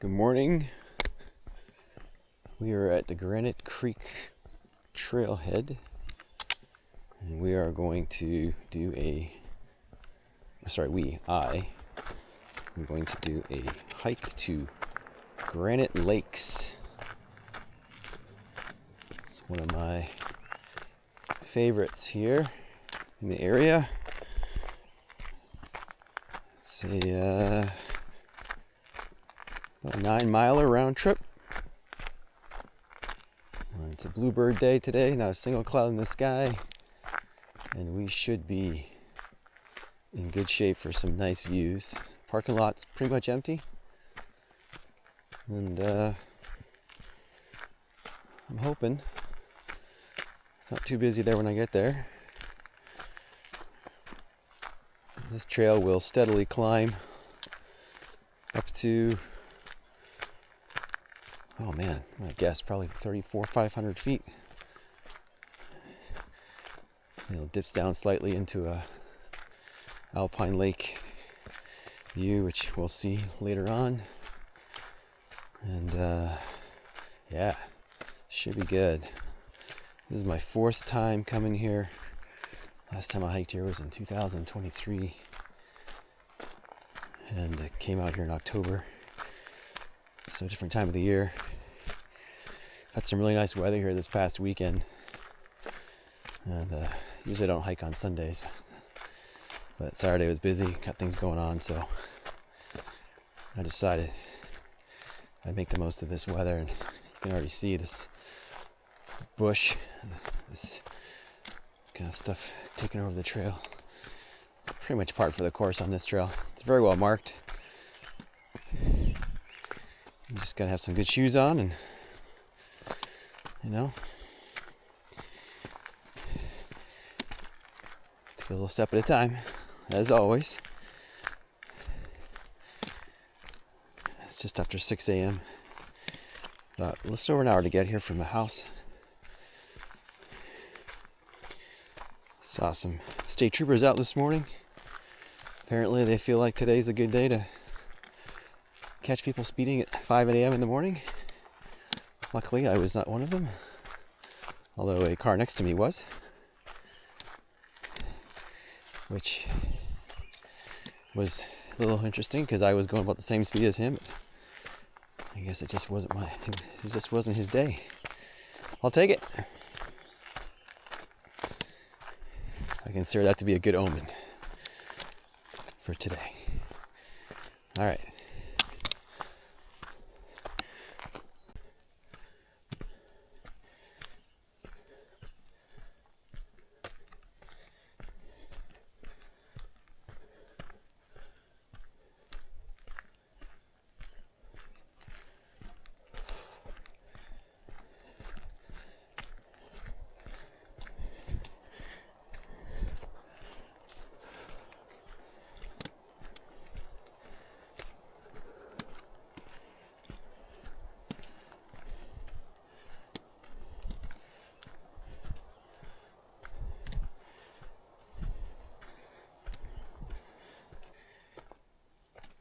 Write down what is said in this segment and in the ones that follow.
Good morning. We are at the Granite Creek trailhead, and we are going to do I'm going to do a hike to Granite Lakes. It's one of my favorites here in the area. It's a 9-miler round trip. It's a bluebird day today, not a single cloud in the sky, and we should be in good shape for some nice views. Parking lot's pretty much empty, and I'm hoping it's not too busy there when I get there. This trail will steadily climb up to, oh man, I guess probably 500 feet. It dips down slightly into a alpine lake view, which we'll see later on. And yeah, should be good. This is my 4th time coming here. Last time I hiked here was in 2023, and I came out here in October. So different time of the year. Had some really nice weather here this past weekend, and usually I don't hike on Sundays, but Saturday was busy, got things going on, so I decided I'd make the most of this weather. And you can already see this bush, this kind of stuff taking over the trail. Pretty much par for the course on this trail. It's very well marked. You just gotta have some good shoes on, and take a little step at a time, as always. It's just after 6 a.m. About a little over an hour to get here from the house. Saw some state troopers out this morning. Apparently they feel like today's a good day to catch people speeding at 5 a.m. in the morning. Luckily, I was not one of them, although a car next to me was, which was a little interesting because I was going about the same speed as him. I guess it just wasn't his day. I'll take it. I consider that to be a good omen for today. All right.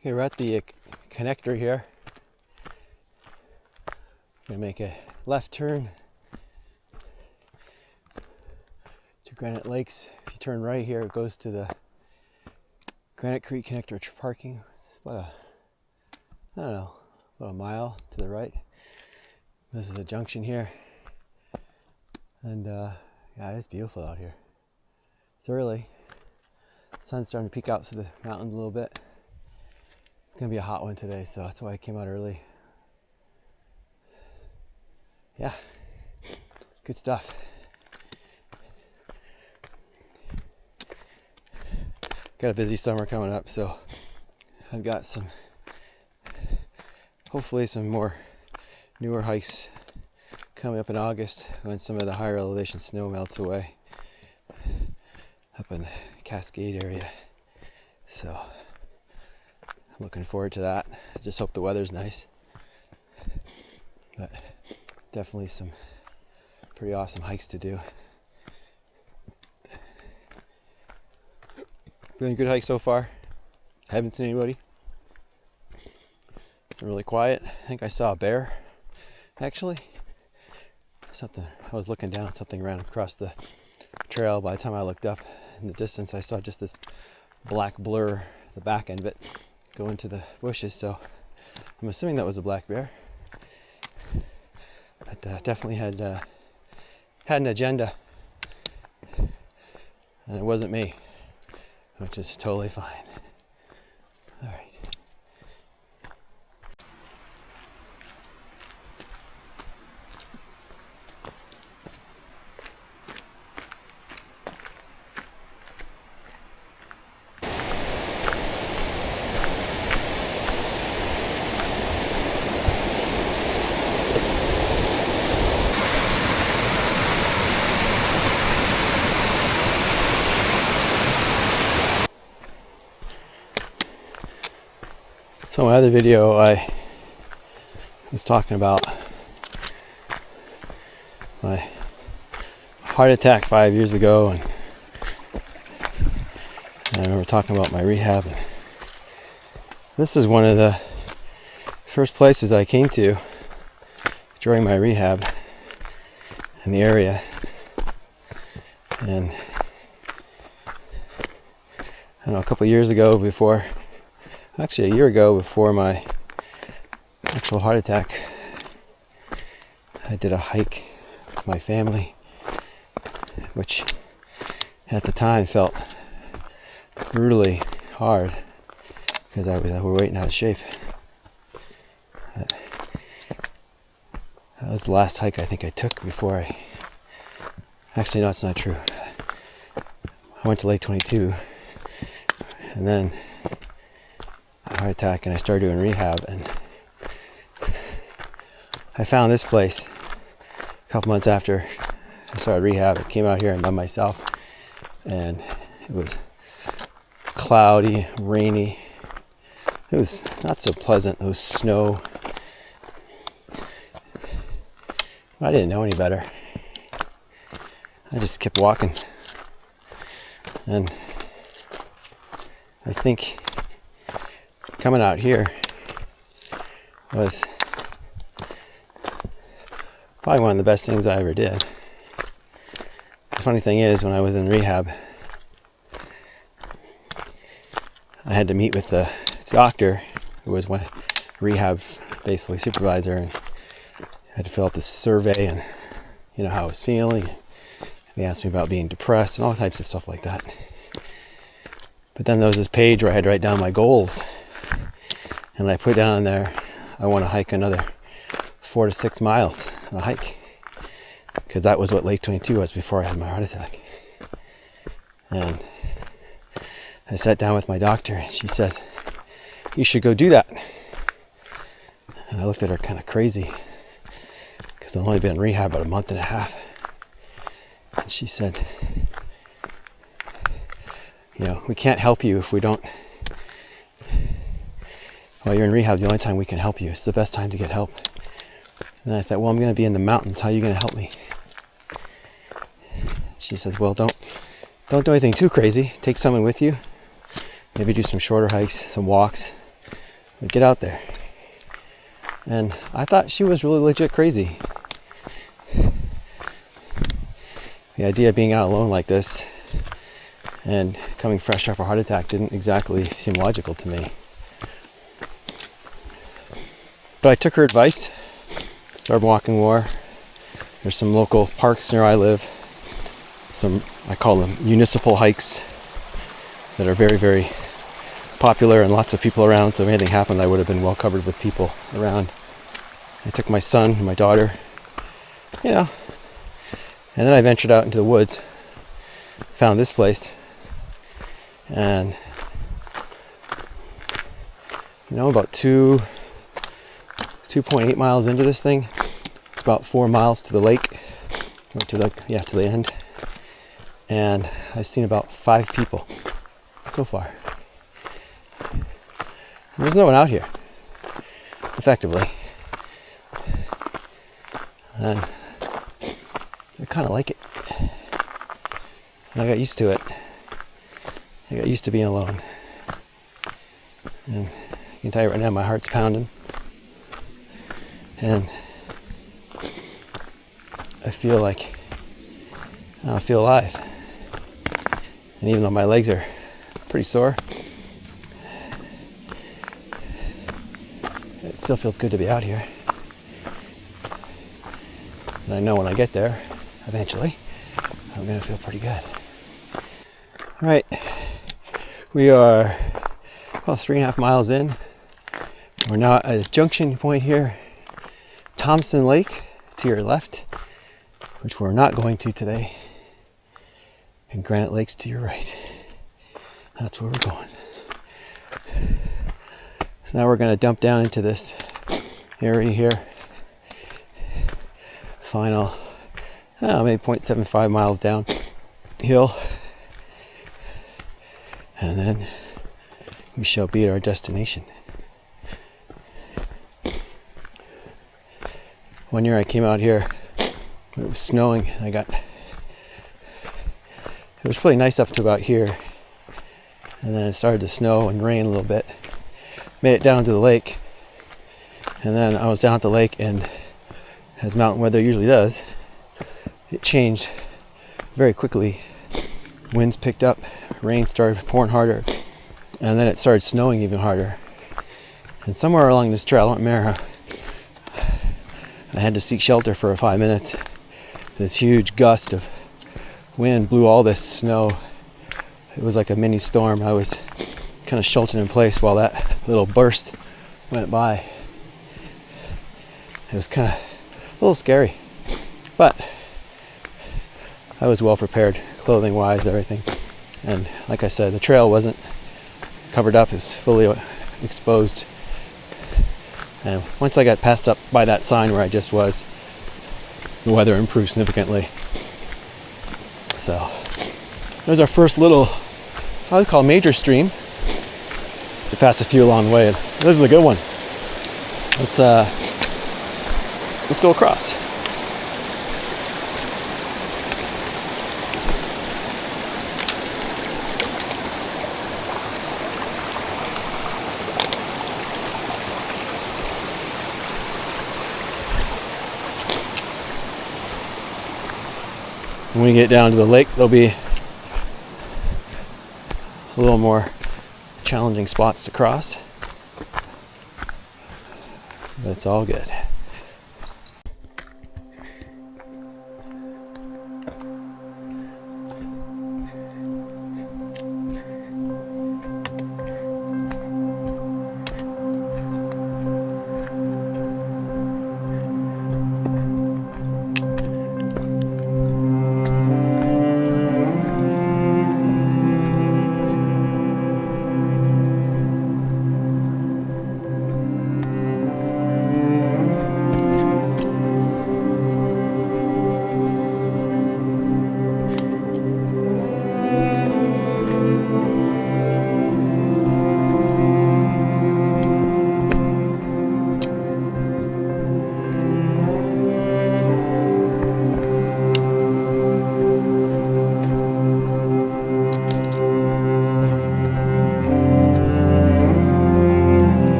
Okay, we're at the connector here. We're gonna make a left turn to Granite Lakes. If you turn right here, it goes to the Granite Creek connector parking. It's about a mile to the right. This is a junction here, and yeah, it's beautiful out here. It's early. The sun's starting to peek out through the mountains a little bit. It's gonna be a hot one today, so that's why I came out early. Yeah, good stuff. Got a busy summer coming up, so I've got hopefully some more newer hikes coming up in August when some of the higher elevation snow melts away up in the Cascade area. So I'm looking forward to that. I just hope the weather's nice. But definitely some pretty awesome hikes to do. Been a good hike so far. Haven't seen anybody. been really quiet. I think I saw a bear, actually. Something, I was looking down, something ran across the trail. By the time I looked up in the distance, I saw just this black blur, the back end of it, go into the bushes. So I'm assuming that was a black bear. But definitely had an agenda. And it wasn't me, which is totally fine. All right. So in my other video, I was talking about my heart attack 5 years ago, and I remember talking about my rehab. And this is one of the first places I came to during my rehab in the area. And I don't know, a couple of years ago, actually a year ago, before my actual heart attack, I did a hike with my family, which at the time felt brutally hard because I was overweight and out of shape. But that was the last hike I think I took before actually, no, it's not true. I went to Lake 22 and then a heart attack, and I started doing rehab, and I found this place a couple months after I started rehab. I came out here by myself, and it was cloudy, rainy. It was not so pleasant. It was snow. I didn't know any better. I just kept walking, and I think coming out here was probably one of the best things I ever did. The funny thing is, when I was in rehab, I had to meet with the doctor, who was one rehab basically supervisor, and I had to fill out this survey and how I was feeling. They asked me about being depressed and all types of stuff like that. But then there was this page where I had to write down my goals. And I put down there, I want to hike another 4 to 6 miles on a hike. Because that was what Lake 22 was before I had my heart attack. And I sat down with my doctor, and she said, "You should go do that." And I looked at her kind of crazy, because I've only been in rehab about a month and a half. And she said, "We can't help you if we don't. While you're in rehab, the only time we can help you. It's the best time to get help." And I thought, well, I'm going to be in the mountains. How are you going to help me? She says, "Well, don't do anything too crazy. Take someone with you. Maybe do some shorter hikes, some walks. But get out there." And I thought she was really legit crazy. The idea of being out alone like this and coming fresh off a heart attack didn't exactly seem logical to me. But I took her advice, started walking more. There's some local parks near I live, I call them municipal hikes, that are very, very popular and lots of people around, so if anything happened, I would have been well covered with people around. I took my son and my daughter, and then I ventured out into the woods, found this place, and about 2.8 miles into this thing, it's about 4 miles to the lake, or to the end, and I've seen about 5 people so far. And there's no one out here, effectively, and I kind of like it. And I got used to it. I got used to being alone, and I can tell you right now, my heart's pounding. and I feel alive. And even though my legs are pretty sore, it still feels good to be out here. And I know when I get there, eventually, I'm gonna feel pretty good. All right, we are about 3.5 miles in. We're now at a junction point here, Thompson Lake to your left, which we're not going to today, and Granite Lakes to your right. That's where we're going. So now we're going to dump down into this area here. Final, maybe 0.75 miles down hill, and then we shall be at our destination. One year I came out here, it was snowing, and it was pretty nice up to about here, and then it started to snow and rain a little bit. Made it down to the lake, and then I was down at the lake, and as mountain weather usually does, it changed very quickly. Winds picked up, rain started pouring harder, and then it started snowing even harder. And somewhere along this trail, I don't remember, I had to seek shelter for 5 minutes. This huge gust of wind blew all this snow. It was like a mini storm. I was kind of sheltered in place while that little burst went by. It was kind of a little scary, but I was well prepared, clothing wise, everything. And like I said, the trail wasn't covered up, it was fully exposed. And once I got passed up by that sign where I just was, the weather improved significantly. So there's our first little, I would call major stream. We passed a few along the way, and this is a good one. Let's go across. When we get down to the lake, there'll be a little more challenging spots to cross, but it's all good.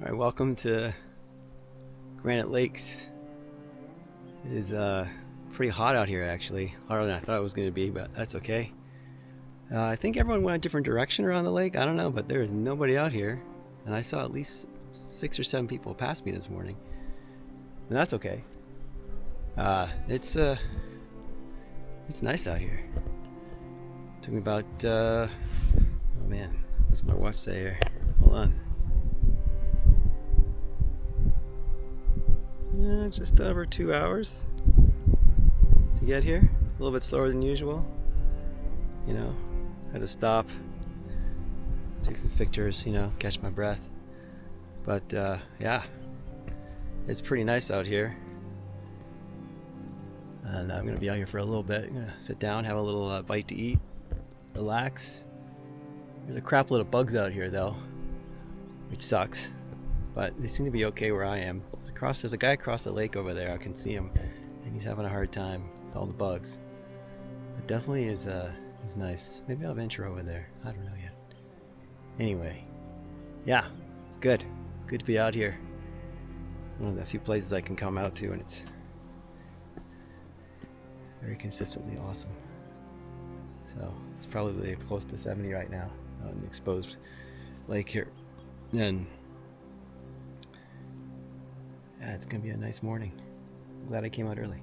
All right, welcome to Granite Lakes. It is pretty hot out here, actually. Hotter than I thought it was going to be, but that's okay. I think everyone went a different direction around the lake. I don't know, but there is nobody out here. And I saw at least 6 or 7 people pass me this morning. And that's okay. It's nice out here. Took me about, oh man, what's my watch say here? Hold on. Just over 2 hours to get here. A little bit slower than usual. You know, had to stop, take some pictures, catch my breath. But yeah, it's pretty nice out here. And I'm gonna be out here for a little bit. I'm gonna sit down, have a little bite to eat, relax. There's a crap load of bugs out here though, which sucks. But they seem to be okay where I am. There's a guy across the lake over there. I can see him, and he's having a hard time with all the bugs. It definitely is he's nice. Maybe I'll venture over there. I don't know yet. Anyway, yeah, it's good. It's good to be out here. One of the few places I can come out to, and it's very consistently awesome. So it's probably close to 70 right now on the exposed lake here. And yeah, it's gonna be a nice morning. I'm glad I came out early.